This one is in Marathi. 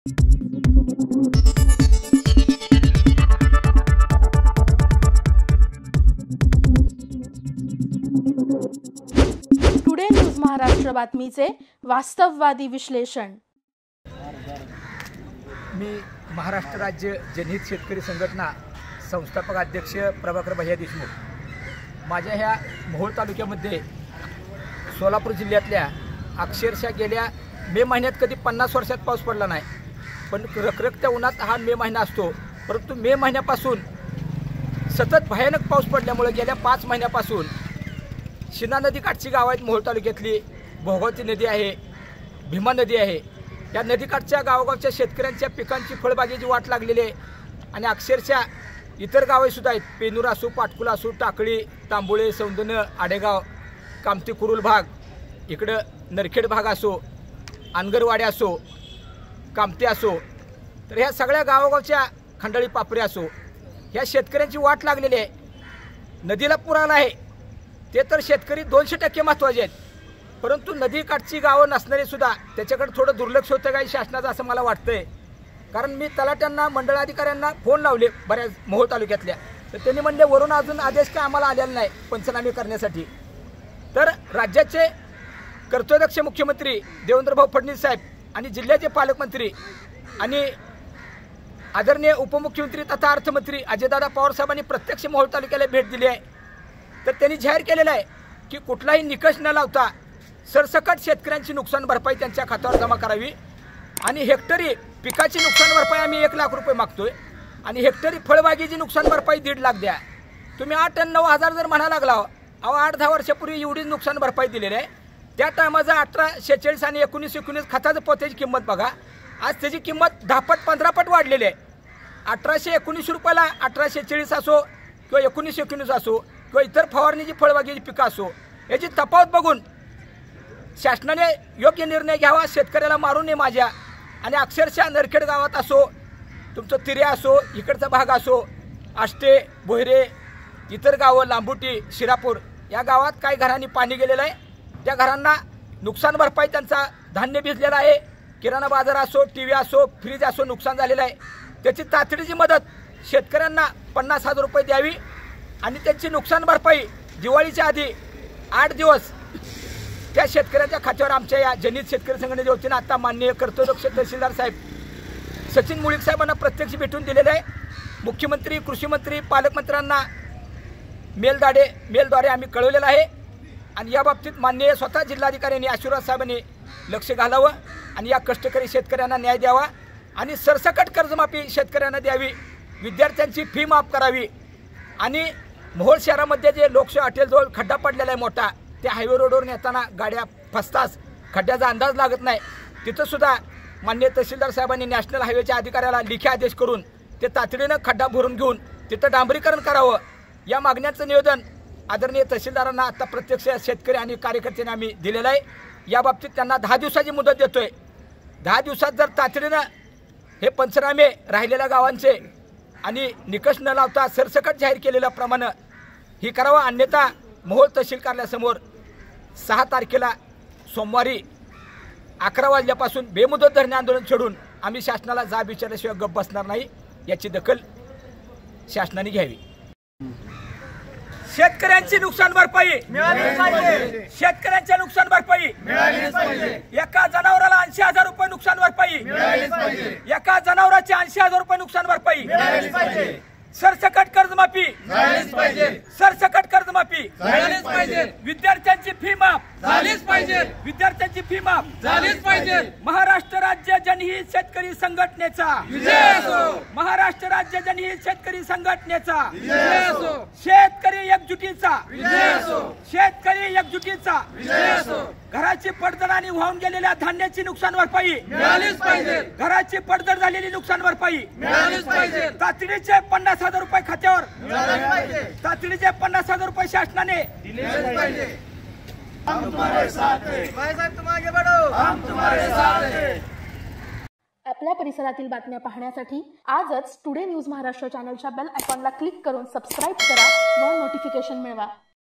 टुडे न्यूज महाराष्ट्र बातमीचे वास्तववादी विश्लेषण। मी महाराष्ट्र राज्य जनहित शेतकरी संघटना संस्थापक अध्यक्ष प्रभाकर भैया देशमुख। माझ्या ह्या मोहोळ तालुक्यामध्ये सोलापूर जिल्ह्यातल्या अक्षरशः गेल्या मे महिन्यात कधी 50 वर्षात पाऊस पडला नाही, पण रखरखत्या उन्हात हा मे महिना असतो। परंतु मे महिन्यापासून सतत भयानक पाऊस पडल्यामुळे गेल्या 5 महिन्यापासून शिना नदी काठची गाव आहेत मोहोळ तालुक्यातली भोगावती नदी आहे, भीमा नदी आहे। या नदीकाठच्या गावोगावच्या शेतकऱ्यांच्या पिकांची फळबागेची वाट लागलेली आहे आणि अक्षरशः इतर गावे सुद्धा आहेत। पेनूर असो, पाटकुला असो, टाकळी, तांबोळे, सौंदन, आडेगाव, कामती कुरुल भाग, इकडं नरखेड भाग असो, अनगरवाडे असो, कामते असो, तर ह्या सगळ्या गावोगावच्या खंडाळी पापरे असो, ह्या शेतकऱ्यांची वाट लागलेली आहे। नदीला पूर आला आहे ते तर शेतकरी 200% महत्त्वाचे आहेत, परंतु नदीकाठची गावं नसणारे सुद्धा त्याच्याकडे थोडं दुर्लक्ष होतं काही शासनाचं असं मला वाटतंय। कारण मी तलाट्यांना, मंडळाधिकाऱ्यांना फोन लावले बऱ्याच मोहोळ तालुक्यातल्या, तर त्यांनी म्हणले वरून अजून आदेश काय आम्हाला आलेला नाही पंचनामे करण्यासाठी। तर राज्याचे कर्तव्यदक्ष मुख्यमंत्री देवेंद्रभाऊ फडणवीस साहेब आणि जिल्ह्याचे पालकमंत्री आणि आदरणीय उपमुख्यमंत्री तथा अर्थमंत्री अजयदादा पवार साहेबांनी प्रत्यक्ष मोहोळ तालुक्याला भेट दिली आहे। तर त्यांनी जाहीर केलेलं आहे की कुठलाही निकष न लावता सरसकट शेतकऱ्यांची नुकसान भरपाई त्यांच्या खात्यावर जमा करावी आणि हेक्टरी पिकाची नुकसान भरपाई आम्ही 1 लाख रुपये मागतोय आणि हेक्टरी फळबागेची नुकसान भरपाई 1.5 लाख द्या। तुम्ही 8 आणि 9 हजार जर म्हणा लागला, अहो 8-10 वर्षापूर्वी एवढीच नुकसान भरपाई दिलेली आहे। त्या टायमाचा 1846 आणि 1919 खताचं पोत्याची किंमत बघा, आज त्याची किंमत 10 पट 15 पट वाढलेली आहे। 1819 रुपयाला 1840 असो किंवा 1919 असो किंवा इतर फवारणीची फळबागेची पिकं असो, याची तफावत बघून शासनाने योग्य निर्णय घ्यावा, शेतकऱ्याला मारू नये माझ्या। आणि अक्षरशः नरखेड गावात असो, तुमचं तिऱ्या असो, इकडचा भाग असो, आष्टे, बोहरे, इतर गावं, लांबुटी, शिरापूर, या गावात काही घरांनी पाणी गेलेलं आहे। त्या घरांना नुकसान भरपाई, त्यांचा धान्य भिजलेलं आहे, किराणा बाजार असो, टीव्ही असो, फ्रीज असो, नुकसान झालेलं आहे। त्याची तातडीची मदत शेतकऱ्यांना 50,000 रुपये द्यावी आणि त्यांची नुकसान भरपाई दिवाळीच्या आधी 8 दिवस त्या शेतकऱ्यांच्या खात्यावर आमच्या या जनहित शेतकरी संघटनेच्या वतीनं आता माननीय कर्तव्यदक्ष तहसीलदार साहेब सचिन मुळीक साहेबांना प्रत्यक्ष भेटून दिलेलं आहे। मुख्यमंत्री, कृषीमंत्री, पालकमंत्र्यांना मेलद्वारे आम्ही कळवलेलं आहे आणि या बाबतीत माननीय स्वतः जिल्हाधिकाऱ्यांनी, आशीर्वाद साहेबांनी लक्ष घालावं आणि या कष्टकरी शेतकऱ्यांना न्याय द्यावा आणि सरसकट कर्जमाफी शेतकऱ्यांना द्यावी, विद्यार्थ्यांची फी माफ करावी आणि मोहोळ शहरामध्ये जे लोकशाही हॉटेलजवळ खड्डा पडलेला आहे मोठा, त्या हायवे रोडवर नेताना गाड्या फसताच खड्ड्याचा अंदाज लागत नाही, तिथं सुद्धा माननीय तहसीलदार साहेबांनी नॅशनल हायवेच्या अधिकाऱ्याला लेखी आदेश करून ते तातडीनं खड्डा भरून घेऊन तिथं डांबरीकरण करावं। या मागण्यांचं निवेदन आदरणीय तहसीलदारांना आता प्रत्यक्ष शेतकरी आणि कार्यकर्त्यांनी आम्ही दिलेलं आहे। या बाबतीत त्यांना 10 दिवसाची मुदत देतोय। 10 दिवसात जर तातडीनं हे पंचनामे राहिलेल्या गावांचे आणि निकष न लावता सरसकट जाहीर केलेल्याप्रमाणे ही करावं, अन्यथा मोहोळ तहसील कार्यालयासमोर 6 तारखेला सोमवारी 11 वाजल्यापासून बेमुदत धरणे आंदोलन छेडून आम्ही शासनाला जाब विचारल्याशिवाय गप्प बसणार नाही, याची दखल शासनाने घ्यावी। शेतकऱ्यांची नुकसान भरपाई मिळालीच पाहिजे, शेतकऱ्यांच्या नुकसान भरपाई मिळालीच पाहिजे। एका जनावराला 80,000 रुपये नुकसान भरपाई मिळालीच पाहिजे, एका जनावराची 80,000 रुपये नुकसान भरपाई मिळालीच पाहिजे। सरसकट कर्जमाफी झालीच पाहिजे, सरसकट कर्जमाफी झालीच पाहिजे। विद्यार्थ्यांची फी माफ झालीच पाहिजे, विद्यार्थ्यांची फी माफ झालीच पाहिजे। महाराष्ट्र राज्य जनहित शेतकरी संघटनेचा विजय असो, महाराष्ट्र राज्य जनहित शेतकरी संघटनेचा विजय असो, शेतकरी एकजुटीचा विजय असो, शेतकरी एकजुटीचा विजय असो। घराची पडझड आणि वाहून गेलेल्या धान्याची नुकसान भरपाई मिळालीच पाहिजे, घराची पडझड झालेली नुकसान भरपाई मिळालीच पाहिजे। तातडीचे 50,000 रुपये खात्यावर मिळालेच पाहिजे, तातडीचे 50,000 रुपये शासनाने दिलेच पाहिजे। हम तुम्हारे साथ हैं, भाई साहब तुम आगे बढ़ो, हम तुम्हारे साथ हैं। आपल्या परिसरातील बातम्या पाहण्यासाठी आजच टुडे न्यूज महाराष्ट्र चॅनलच्या बेल आयकॉनला क्लिक करून सबस्क्राइब करा व नोटिफिकेशन मिळवा।